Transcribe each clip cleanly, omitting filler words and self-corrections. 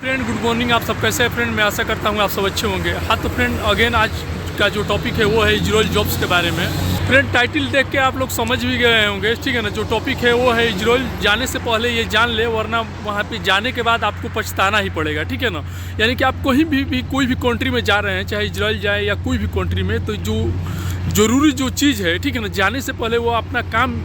Friend good morning. आप सब कैसे हैं फ्रेंड? मैं आशा करता हूँ आप सब अच्छे होंगे। हाँ तो फ्रेंड अगेन आज का जो टॉपिक है वो है इजराइल जॉब्स के बारे में। फ्रेंड टाइटल देख के आप लोग समझ भी गए होंगे, ठीक है ना। जो टॉपिक है वो है इजराइल। जाने से पहले ये जान ले, वरना वहाँ पे जाने के बाद आपको पछताना ही पड़ेगा, ठीक है ना। यानी कि आप कहीं भी कोई भी कंट्री में जा रहे हैं, चाहे इजराइल जाए या कोई भी कंट्री में, तो जो ज़रूरी जो चीज़ है, ठीक है ना, जाने से पहले वो अपना काम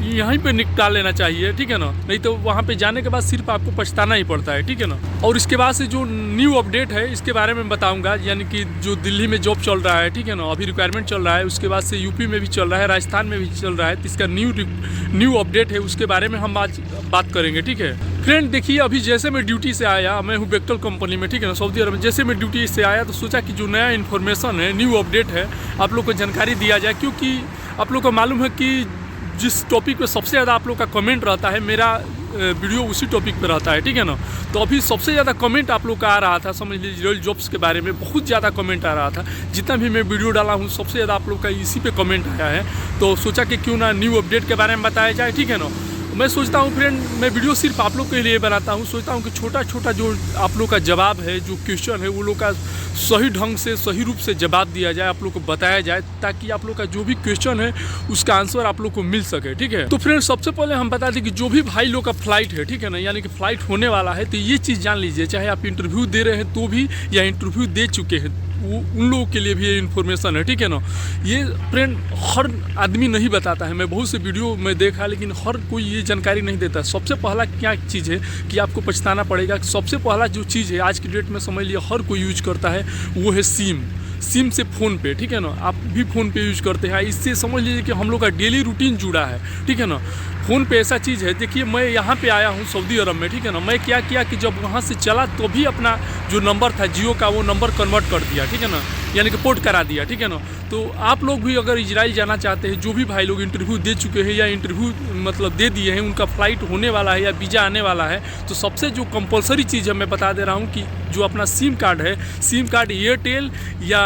यहीं पे निपटा लेना चाहिए, ठीक है ना। नहीं तो वहाँ पे जाने के बाद सिर्फ आपको पछताना ही पड़ता है, ठीक है ना। और इसके बाद से जो न्यू अपडेट है इसके बारे में बताऊंगा। यानी कि जो दिल्ली में जॉब चल रहा है, ठीक है ना, अभी रिक्वायरमेंट चल रहा है। उसके बाद से यूपी में भी चल रहा है, राजस्थान में भी चल रहा है। तो इसका न्यू अपडेट है, उसके बारे में हम आज बात करेंगे, ठीक है। फ्रेंड देखिए, अभी जैसे मैं ड्यूटी से आया, मैं हूँ बेक्टल कंपनी में, ठीक है ना, सऊदी अरब में। जैसे मैं ड्यूटी से आया तो सोचा कि जो नया इन्फॉर्मेशन है, न्यू अपडेट है, आप लोग को जानकारी दिया जाए। क्योंकि आप लोग को मालूम है कि जिस टॉपिक पे सबसे ज़्यादा आप लोग का कमेंट रहता है, मेरा वीडियो उसी टॉपिक पे रहता है, ठीक है ना। तो अभी सबसे ज़्यादा कमेंट आप लोग का आ रहा था, समझ लीजिए इजराइल जॉब्स के बारे में बहुत ज़्यादा कमेंट आ रहा था। जितना भी मैं वीडियो डाला हूँ सबसे ज़्यादा आप लोग का इसी पे कमेंट आया है। तो सोचा कि क्यों ना न्यू अपडेट के बारे में बताया जाए, ठीक है ना। मैं सोचता हूँ फ्रेंड, मैं वीडियो सिर्फ आप लोग के लिए बनाता हूँ। सोचता हूँ कि छोटा छोटा जो आप लोग का जवाब है, जो क्वेश्चन है, वो लोग का सही ढंग से, सही रूप से जवाब दिया जाए, आप लोग को बताया जाए, ताकि आप लोग का जो भी क्वेश्चन है उसका आंसर आप लोग को मिल सके, ठीक है। तो फ्रेंड सबसे पहले हम बता दें कि जो भी भाई लोग का फ्लाइट है, ठीक है ना, यानी कि फ्लाइट होने वाला है, तो ये चीज़ जान लीजिए, चाहे आप इंटरव्यू दे रहे हैं तो भी, या इंटरव्यू दे चुके हैं, वो उन लोगों के लिए भी ये इन्फॉर्मेशन है, ठीक है ना। ये फ्रेंड हर आदमी नहीं बताता है। मैं बहुत से वीडियो में देखा, लेकिन हर कोई ये जानकारी नहीं देता। सबसे पहला क्या चीज़ है कि आपको पछताना पड़ेगा। सबसे पहला जो चीज़ है आज की डेट में, समझ लिया हर कोई यूज करता है, वो है सिम से फ़ोन पे, ठीक है ना। आप भी फ़ोन पे यूज करते हैं। इससे समझ लीजिए कि हम लोग का डेली रूटीन जुड़ा है, ठीक है ना। फ़ोन पे ऐसा चीज़ है, देखिए मैं यहाँ पे आया हूँ सऊदी अरब में, ठीक है ना। मैं क्या किया कि जब वहाँ से चला तो भी अपना जो नंबर था जियो का, वो नंबर कन्वर्ट कर दिया, ठीक है ना, यानी कि पोर्ट करा दिया, ठीक है ना। तो आप लोग भी अगर इजराइल जाना चाहते हैं, जो भी भाई लोग इंटरव्यू दे चुके हैं या इंटरव्यू मतलब दे दिए हैं, उनका फ़्लाइट होने वाला है या वीज़ा आने वाला है, तो सबसे जो कंपलसरी चीज़ है मैं बता दे रहा हूँ कि जो अपना सिम कार्ड है, सिम कार्ड एयरटेल या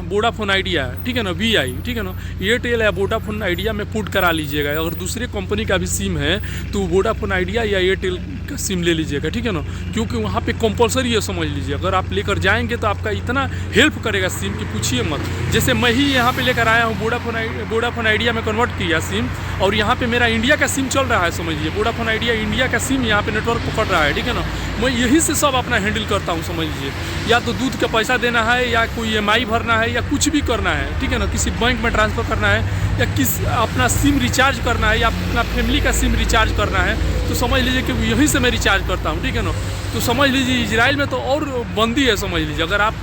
वोडाफोन आइडिया, ठीक है ना, VI, ठीक है ना, एयरटेल या वोडाफोन आइडिया में पुट करा लीजिएगा। अगर दूसरे कंपनी का भी सिम है तो वोडाफोन आइडिया या एयरटेल का सिम ले लीजिएगा, ठीक है ना। क्योंकि वहाँ पे कंपलसरी है, समझ लीजिए। अगर आप लेकर जाएंगे तो आपका इतना हेल्प करेगा सिम की पूछिए मत। जैसे मैं ही यहाँ पे लेकर आया हूँ, वोडाफोन आइडिया में कन्वर्ट किया सिम, और यहाँ पे मेरा इंडिया का सिम चल रहा है, समझ लीजिए। वोडाफोन आइडिया इंडिया का सिम यहाँ पे नेटवर्क पकड़ रहा है, ठीक है ना। मैं यही से सब अपना हैंडल करता हूँ, समझ लीजिए। या तो दूध का पैसा देना है, या कोई EMI भरना है, या कुछ भी करना है, ठीक है ना, किसी बैंक में ट्रांसफ़र करना है, या अपना सिम रिचार्ज करना है, या अपना फैमिली का सिम रिचार्ज करना है, तो समझ लीजिए कि यहीं से मैं रिचार्ज करता हूँ, ठीक है ना। तो समझ लीजिए इजराइल में तो और बंदी है, समझ लीजिए। अगर आप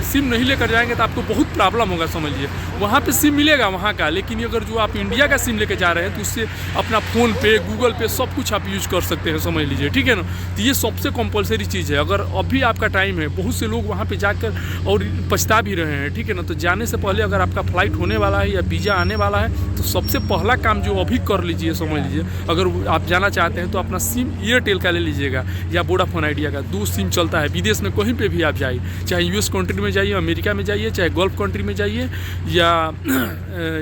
सिम नहीं लेकर जाएंगे तो आपको बहुत प्रॉब्लम होगा, समझ लीजिए। वहाँ पे सिम मिलेगा वहाँ का, लेकिन अगर जो आप इंडिया का सिम लेकर जा रहे हैं तो उससे अपना फ़ोन पे, गूगल पे सब कुछ आप यूज़ कर सकते हैं, समझ लीजिए, ठीक है ना। तो ये सबसे कंपलसरी चीज़ है। अगर अभी आपका टाइम है, बहुत से लोग वहाँ पर जाकर और पछता भी रहे हैं, ठीक है ना। तो जाने से पहले अगर आपका फ़्लाइट होने वाला है या वीज़ा आने वाला है, तो सबसे पहला काम जो अभी कर लीजिए, समझ लीजिए। अगर आप जाना चाहते हैं तो अपना सिम एयरटेल का ले लीजिएगा या वोडाफोन आइडिया का। 2 सिम चलता है विदेश में, कहीं पे भी आप जाइए, चाहे US कंट्री में जाइए, अमेरिका में जाइए, चाहे गल्फ कंट्री में जाइए, या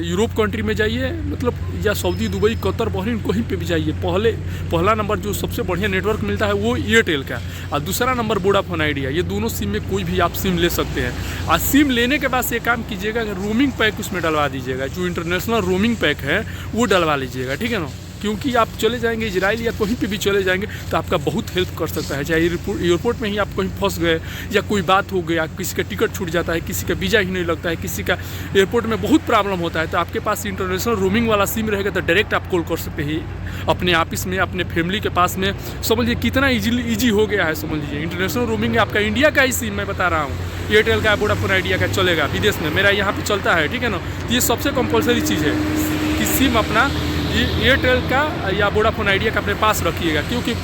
यूरोप कंट्री में जाइए, मतलब या सऊदी, दुबई, कतर, बहरीन, कहीं पे भी जाइए। पहला नंबर जो सबसे बढ़िया नेटवर्क मिलता है वो एयरटेल का, और दूसरा नंबर वोडाफोन आइडिया। ये दोनों सिम में कोई भी आप सिम ले सकते हैं। और सिम लेने के बाद से काम कीजिएगा कि रोमिंग पैक उसमें डलवा दीजिएगा। जो इंटरनेशनल रोमिंग पैक है वो डलवा लीजिएगा, ठीक है ना। क्योंकि आप चले जाएंगे इजराइल या कहीं पे भी चले जाएंगे तो आपका बहुत हेल्प कर सकता है। चाहे एयरपोर्ट में ही आप कहीं फंस गए, या कोई बात हो गया, किसी का टिकट छूट जाता है, किसी का वीज़ा ही नहीं लगता है, किसी का एयरपोर्ट में बहुत प्रॉब्लम होता है, तो आपके पास इंटरनेशनल रोमिंग वाला सिम रहेगा तो डायरेक्ट आप कॉल कर सकते हैं अपने ऑफिस में, अपने फैमिली के पास में। समझिए कितना ईजी हो गया है, समझ लीजिए। इंटरनेशनल रोमिंग आपका इंडिया का ही सिम मैं बता रहा हूँ, एयरटेल का, वोडाफोन आइडिया का चलेगा विदेश में, मेरा यहाँ पर चलता है, ठीक है ना। ये सबसे कंपलसरी चीज़ है कि सिम अपना एयरटेल का या वोडाफोन आइडिया का अपने पास रखिएगा। क्योंकि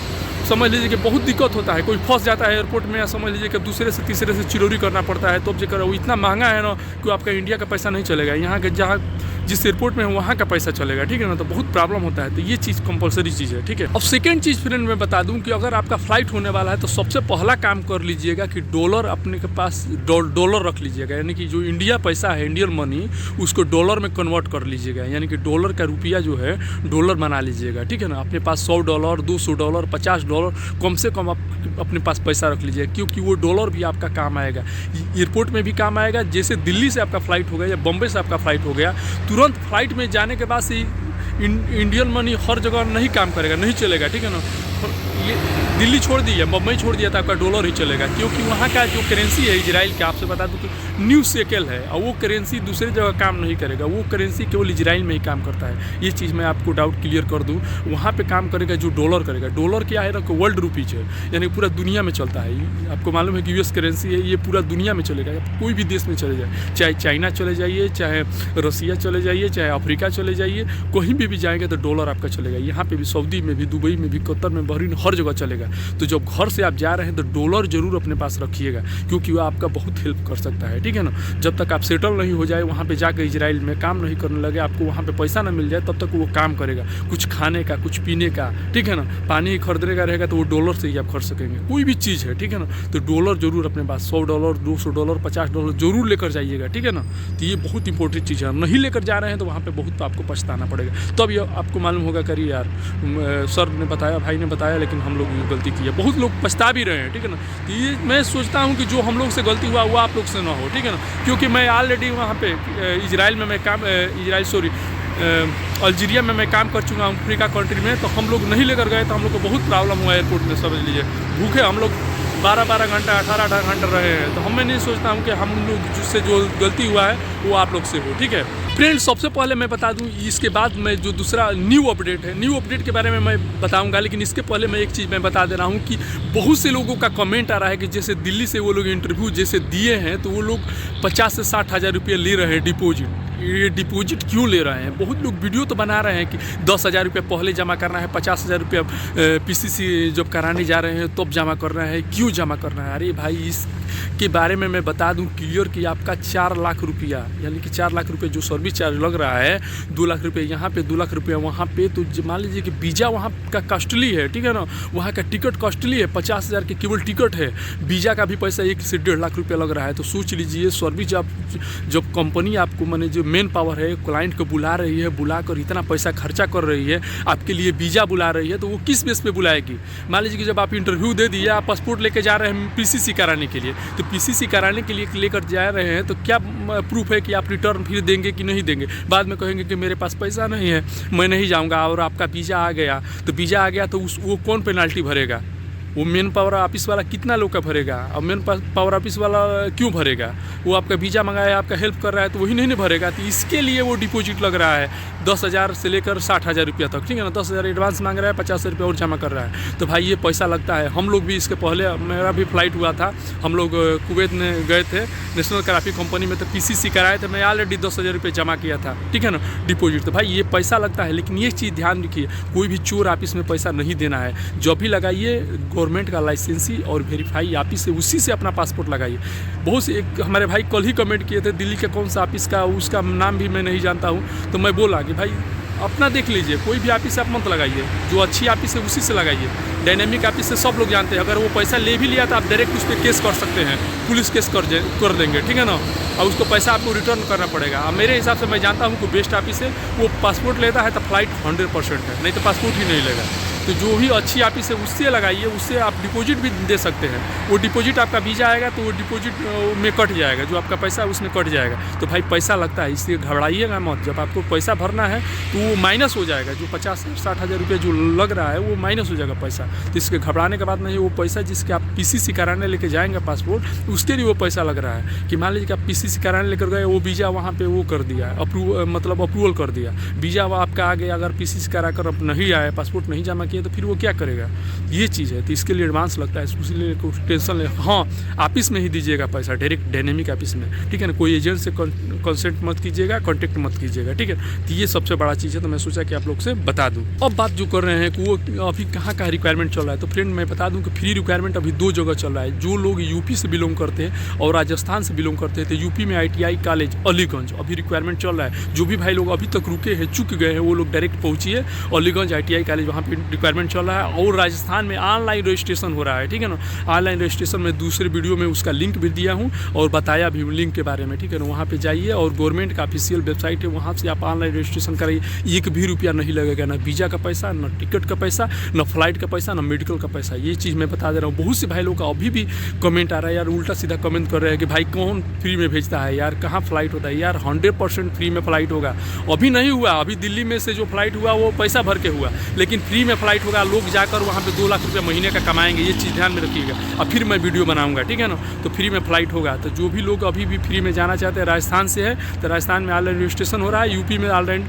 समझ लीजिए कि बहुत दिक्कत होता है, कोई फंस जाता है एयरपोर्ट में, या समझ लीजिए कि दूसरे से तीसरे से चिरौरी करना पड़ता है, तो अब जो वो इतना महंगा है ना कि आपका इंडिया का पैसा नहीं चलेगा, यहाँ के जहाँ जिस एयरपोर्ट में है वहाँ का पैसा चलेगा, ठीक है ना। तो बहुत प्रॉब्लम होता है, तो ये चीज़ कंपलसरी चीज़ है, ठीक है। अब सेकेंड चीज़ फ्रेंड मैं बता दूं कि अगर आपका फ्लाइट होने वाला है तो सबसे पहला काम कर लीजिएगा कि डॉलर अपने के पास डॉलर रख लीजिएगा। यानी कि जो इंडिया पैसा है, इंडियन मनी, उसको डॉलर में कन्वर्ट कर लीजिएगा। यानी कि डॉलर का रुपया जो है डॉलर बना लीजिएगा, ठीक है ना। अपने पास $100, $200, $50 डॉलर कम से कम आप अपने पास पैसा रख लीजिए, क्योंकि वो डॉलर भी आपका काम आएगा, एयरपोर्ट में भी काम आएगा। जैसे दिल्ली से आपका फ़्लाइट हो गया या बॉम्बे से आपका फ़्लाइट हो गया, तुरंत फ्लाइट में जाने के बाद से इंडियन मनी हर जगह नहीं काम करेगा, नहीं चलेगा, ठीक है ना। ये दिल्ली छोड़ दिया, मुंबई छोड़ दिया तो आपका डॉलर ही चलेगा, क्योंकि वहाँ का जो करेंसी है इजराइल का, आपसे बता दूँ कि न्यू शेकेल है, और वो करेंसी दूसरी जगह काम नहीं करेगा, वो करेंसी केवल इजराइल में ही काम करता है। ये चीज़ मैं आपको डाउट क्लियर कर दूँ। वहाँ पे काम करेगा जो डॉलर करेगा। डॉलर क्या है ना, वर्ल्ड रुपीज है, यानी पूरा दुनिया में चलता है। आपको मालूम है कि यूएस करेंसी है, ये पूरा दुनिया में चलेगा। कोई भी देश में चले जाए, चाहे चाइना चले जाइए, चाहे रसिया चले जाइए, चाहे अफ्रीका चले जाइए, कहीं भी जाएंगे तो डॉलर आपका चलेगा। यहाँ पे भी, सऊदी में भी, दुबई में भी, कतर में, बहरीन, हर जगह चलेगा। तो जब घर से आप जा रहे हैं तो डॉलर जरूर अपने पास रखिएगा, क्योंकि वो आपका बहुत हेल्प कर सकता है, ठीक है ना। जब तक आप सेटल नहीं हो जाए वहाँ पे जाकर इजराइल में काम नहीं करने लगे, आपको वहाँ पे पैसा ना मिल जाए, तब तक वो काम करेगा, कुछ खाने का, कुछ पीने का, ठीक है ना। पानी खरीदने का रहेगा तो वो डॉलर से ही आप खरीद सकेंगे, कोई भी चीज़ है, ठीक है ना। तो डॉलर जरूर अपने पास $100, $200, $50 जरूर लेकर जाइएगा, ठीक है ना। तो ये बहुत इंपॉर्टेंट चीज़ है। नहीं लेकर जा रहे हैं तो वहाँ पर बहुत आपको पछताना पड़ेगा। तब ये आपको मालूम होगा, करिए यार, सर ने बताया, भाई ने बताया, लेकिन हम लोग गलती की है। बहुत लोग पछता भी रहे हैं, ठीक है ना। तो ये मैं सोचता हूँ कि जो हम लोग से गलती हुआ वो आप लोग से ना हो, ठीक है ना। क्योंकि मैं ऑलरेडी वहाँ पे इजराइल में मैं काम, अल्जीरिया में मैं काम कर चुका हूँ, अफ्रीका कंट्री में। तो हम लोग नहीं लेकर गए तो हम लोग को बहुत प्रॉब्लम हुआ एयरपोर्ट में, समझ लीजिए। भूखे हम लोग 12-12 घंटा, 18-18 घंटा रहे हैं। तो हम मैं नहीं सोचता हूँ कि हम लोग जिससे जो गलती हुआ है वो आप लोग से हो, ठीक है फ्रेंड्स। सबसे पहले मैं बता दूं, इसके बाद मैं जो दूसरा न्यू अपडेट है, न्यू अपडेट के बारे में मैं बताऊंगा, लेकिन इसके पहले मैं एक चीज़ मैं बता दे रहा हूं कि बहुत से लोगों का कमेंट आ रहा है कि जैसे दिल्ली से वो लोग इंटरव्यू जैसे दिए हैं तो वो लोग 50 से 60 हज़ार रुपये ले रहे हैं डिपॉजिट। ये डिपॉजिट क्यों ले रहे हैं? बहुत लोग वीडियो तो बना रहे हैं कि 10,000 रुपये पहले जमा करना है, 50,000 रुपये PCC जब कराने जा रहे हैं तब जमा करना है, क्यों जमा करना है? अरे भाई, इसके बारे में मैं बता दूं क्लियर कि आपका 4 लाख रुपया, यानी कि 4 लाख रुपये जो सर्विस चार्ज लग रहा है, 2 लाख रुपये यहाँ पे, 2 लाख रुपये वहाँ पे। तो मान लीजिए कि वीज़ा वहाँ का कॉस्टली है, ठीक है ना, वहाँ का टिकट कॉस्टली है, 50,000 के केवल टिकट है, वीज़ा का भी पैसा 1 से 1.5 लाख रुपया लग रहा है। तो सोच लीजिए, सर्विस जब कंपनी आपको, माने जो मेन पावर है, क्लाइंट को बुला रही है, बुलाकर इतना पैसा खर्चा कर रही है, आपके लिए वीज़ा बुला रही है, तो वो किस बेस पे बुलाएगी? मान लीजिए कि जब आप इंटरव्यू दे दिए, आप पासपोर्ट लेके जा रहे हैं PCC कराने के लिए, तो PCC कराने के लिए लेकर जा रहे हैं तो क्या प्रूफ है कि आप रिटर्न फिर देंगे कि नहीं देंगे? बाद में कहेंगे कि मेरे पास पैसा नहीं है, मैं नहीं जाऊँगा, और आपका वीज़ा आ गया। तो वीज़ा आ गया तो वो कौन पेनाल्टी भरेगा? वो मेन पावर ऑफिस वाला कितना लोग का भरेगा? और मेन पावर ऑफिस वाला क्यों भरेगा? वो आपका वीज़ा मंगाया, आपका हेल्प कर रहा है, तो वही नहीं भरेगा। तो इसके लिए वो डिपॉजिट लग रहा है 10,000 से लेकर 60,000 रुपया तक, ठीक है ना। 10,000 एडवांस मांग रहा है, 50 रुपये और जमा कर रहा है। तो भाई ये पैसा लगता है। हम लोग भी इसके पहले, मेरा भी फ्लाइट हुआ था, हम लोग कुवैत में गए थे, नेशनल ग्राफी कंपनी में, तो PCC कराए थे, मैं ऑलरेडी 10,000 रुपये जमा किया था, ठीक है ना, डिपॉजिट। तो भाई ये पैसा लगता है, लेकिन ये चीज़ ध्यान रखिए, कोई भी चोर ऑफिस में पैसा नहीं देना है। जो भी लगाइए गवर्नमेंट का लाइसेंसी और वेरीफाई ऑफिस से, उसी से अपना पासपोर्ट लगाइए। बहुत से एक हमारे भाई कल ही कमेंट किए थे, दिल्ली के कौन सा ऑफिस का, उसका नाम भी मैं नहीं जानता हूँ। तो मैं बोला कि भाई अपना देख लीजिए, कोई भी ऑफिस से आप मत लगाइए, जो अच्छी ऑफिस है उसी से लगाइए। डायनेमिक ऑफिस से सब लोग जानते हैं, अगर वो पैसा ले भी लिया तो आप डायरेक्ट उस पर केस कर सकते हैं, पुलिस केस कर देंगे, ठीक है ना, और उसको पैसा आपको रिटर्न करना पड़ेगा। अब मेरे हिसाब से मैं जानता हूँ कि बेस्ट ऑफिस है, वो पासपोर्ट लेता है तो फ्लाइट 100% है, नहीं तो पासपोर्ट ही नहीं लेगा। तो जो भी अच्छी ऑफिस है उससे लगाइए, उससे आप डिपॉजिट भी दे सकते हैं। वो डिपॉजिट आपका वीज़ा आएगा तो वो डिपॉजिट में कट जाएगा, जो आपका पैसा है उसमें कट जाएगा। तो भाई पैसा लगता है, इसलिए घबराइएगा मत। जब आपको पैसा भरना है तो वो माइनस हो जाएगा, जो 50-60 हज़ार रुपये जो लग रहा है वो माइनस हो जाएगा पैसा। तो इसके घबराने के बाद नहीं, वो पैसा जिसके आप PCC कराने लेके जाएंगे पासपोर्ट, उसके लिए वो पैसा लग रहा है। कि मान लीजिए कि आप PCC कराने लेकर गए, वो वीज़ा वहाँ पे वो कर दिया, अप्रूवल कर दिया, वीज़ा आपका आ गया। अगर PCC कराकर अब नहीं आया, पासपोर्ट नहीं जमा किया, तो फिर वो क्या करेगा? ये चीज़ है। तो इसके लिए एडवांस लगता है, इसलिए कुछ टेंशन ले। हाँ, ऑफिस में ही दीजिएगा पैसा, डायरेक्ट डायनेमिक ऑफिस में, ठीक है ना। कोई एजेंट से कंसेंट मत कीजिएगा, कॉन्टेक्ट मत कीजिएगा, ठीक है। तो ये सबसे बड़ा चीज़ है, तो मैं सोचा कि आप लोग से बता दूँ। अब बात जो कर रहे हैं कि वो अभी कहाँ का रिक्वायरमेंट चल रहा है, तो फ्रेंड मैं बता दूँ कि फ्री रिक्वायरमेंट अभी 2 जगह चल रहा है। जो लोग यूपी से बिलोंग करते हैं और राजस्थान से बिलोंग करते हैं, तो यूपी में ITI कॉलेज अलीगंज अभी रिक्वायरमेंट चल रहा है। जो भी भाई लोग अभी तक रुके हैं, चुक गए हैं, वो लोग डायरेक्ट पहुँचिए अलीगंज ITI कॉलेज, वहाँ पर रिक्वायरमेंट चल रहा है और राजस्थान में ऑनलाइन रजिस्ट्रेशन हो रहा है, ठीक है ना। ऑनलाइन रजिस्ट्रेशन में दूसरे वीडियो में उसका लिंक भी दिया हूँ और बताया भी लिंक के बारे में, ठीक है ना। वहाँ पे जाइए और गवर्नमेंट का ऑफिशियल वेबसाइट है, वहाँ से आप ऑनलाइन रजिस्ट्रेशन कराइए। 1 भी रुपया नहीं लगेगा, ना वीज़ा का पैसा, ना टिकट का पैसा, ना फ्लाइट का पैसा, ना मेडिकल का पैसा। ये चीज़ मैं बता दे रहा हूँ। बहुत से भाई लोग का अभी भी कमेंट आ रहा है यार, उल्टा सीधा कमेंट कर रहे हैं कि भाई कौन फ्री में भेजता है यार, कहाँ फ़्लाइट होता है यार। 100% फ्री में फ़्लाइट होगा। अभी नहीं हुआ, अभी दिल्ली में से जो फ़्लाइट हुआ वो पैसा भर के हुआ, लेकिन फ्री में फ़्लाइट होगा। लोग जाकर वहाँ पे 2 लाख रुपये महीने का कमाएंगे, ये चीज़ ध्यान में रखिएगा। अब फिर मैं वीडियो बनाऊंगा, ठीक है ना। तो फ्री में फ़्लाइट होगा, तो जो भी लोग अभी भी फ्री में जाना चाहते हैं, राजस्थान से है तो राजस्थान में ऑनलाइन रजिस्ट्रेशन हो रहा है, यूपी में ऑनलाइन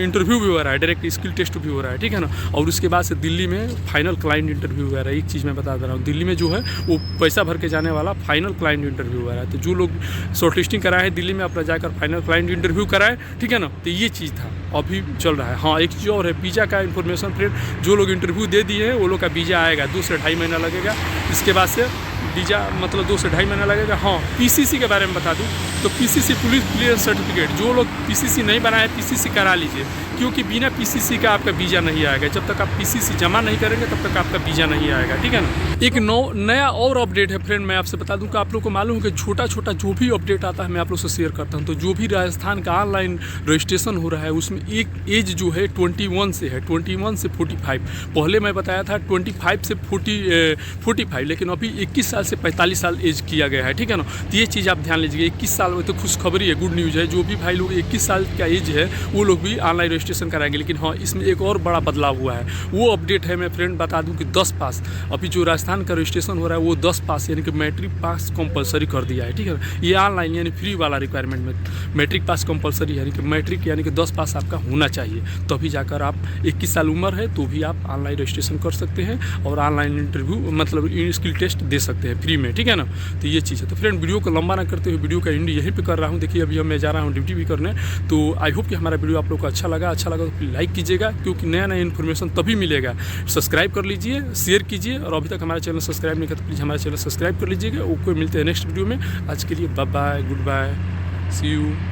इंटरव्यू भी हो रहा है, डायरेक्ट स्किल टेस्ट भी हो रहा है, ठीक है ना। और उसके बाद से दिल्ली में फाइनल क्लाइंट इंटरव्यू हो रहा है। एक चीज़ मैं बता दे रहा हूँ, दिल्ली में जो है वो पैसा भर के जाने वाला फाइनल क्लाइंट इंटरव्यू हो रहा है। तो जो लोग शॉर्ट लिस्टिंग कराए हैं दिल्ली में, अपना जाकर फाइनल क्लाइंट इंटरव्यू कराए, ठीक है ना। तो ये चीज़ था, अभी चल रहा है। हाँ, एक चीज़ और है, वीज़ा का इन्फॉर्मेशन फ्रेंड, जो लोग इंटरव्यू दे दिए हैं वो लोग का वीज़ा आएगा, 2 से 2.5 महीना लगेगा। इसके बाद से वीज़ा मतलब 2 से 2.5 महीना लगेगा। हाँ, पीसीसी के बारे में बता दूं तो पीसीसी पुलिस क्लियरेंस सर्टिफिकेट, जो लोग पीसीसी नहीं बनाए पीसीसी करा लीजिए, क्योंकि बिना पीसीसी का आपका वीज़ा नहीं आएगा। जब तक आप पीसीसी जमा नहीं करेंगे तब तक आपका वीज़ा नहीं आएगा, ठीक है ना। एक नया और अपडेट है फ्रेंड, मैं आपसे बता दूं कि आप लोग को मालूम है कि छोटा छोटा जो भी अपडेट आता है मैं आप लोग से शेयर करता हूं। तो जो भी राजस्थान का ऑनलाइन रजिस्ट्रेशन हो रहा है उसमें एक एज जो है 21 से है, 21 से 45। पहले मैं बताया था 25 से 45, लेकिन अभी 21 साल से 45 साल एज किया गया है, ठीक है ना। तो ये चीज़ आप ध्यान लीजिए। 21 साल में तो खुशखबरी है, गुड न्यूज़ है। जो भी भाई लोग 21 साल का एज है वो लोग भी ऑनलाइन रजिस्ट्रेशन कराएंगे। लेकिन हाँ, इसमें एक और बड़ा बदलाव हुआ है, वो अपडेट है। मैं फ्रेंड बता दूं कि 10 पास, अभी जो राजस्थान का रजिस्ट्रेशन हो रहा है वो 10 पास यानी कि मैट्रिक पास कंपलसरी कर दिया है, ठीक है ना। ये ऑनलाइन यानी फ्री वाला रिक्वायरमेंट में मैट्रिक पास कंपलसरी, यानी कि मैट्रिक यानी कि 10 पास आपका होना चाहिए, तभी जाकर आप 21 साल उम्र है तो भी आप ऑनलाइन रजिस्ट्रेशन कर सकते हैं और ऑनलाइन इंटरव्यू मतलब स्किल टेस्ट दे सकते हैं फ्री में, ठीक है ना। तो ये चीज़ है। तो फ्रेंड वीडियो को लंबा ना करते हुए वीडियो का एंड यहीं पे कर रहा हूँ। देखिए अभी मैं जा रहा हूँ ड्यूटी भी करने, तो आई होप कि हमारा वीडियो आप लोग को अच्छा लगा तो लाइक कीजिएगा, क्योंकि नया नया इन्फॉर्मेशन तभी मिलेगा। सब्सक्राइब कर लीजिए, शेयर कीजिए, और अभी तक हमारा चैनल सब्सक्राइब नहीं किया तो प्लीज़ हमारा चैनल सब्सक्राइब कर लीजिएगा। ओके, मिलते हैं नेक्स्ट वीडियो में। आज के लिए bye bye, goodbye, see you.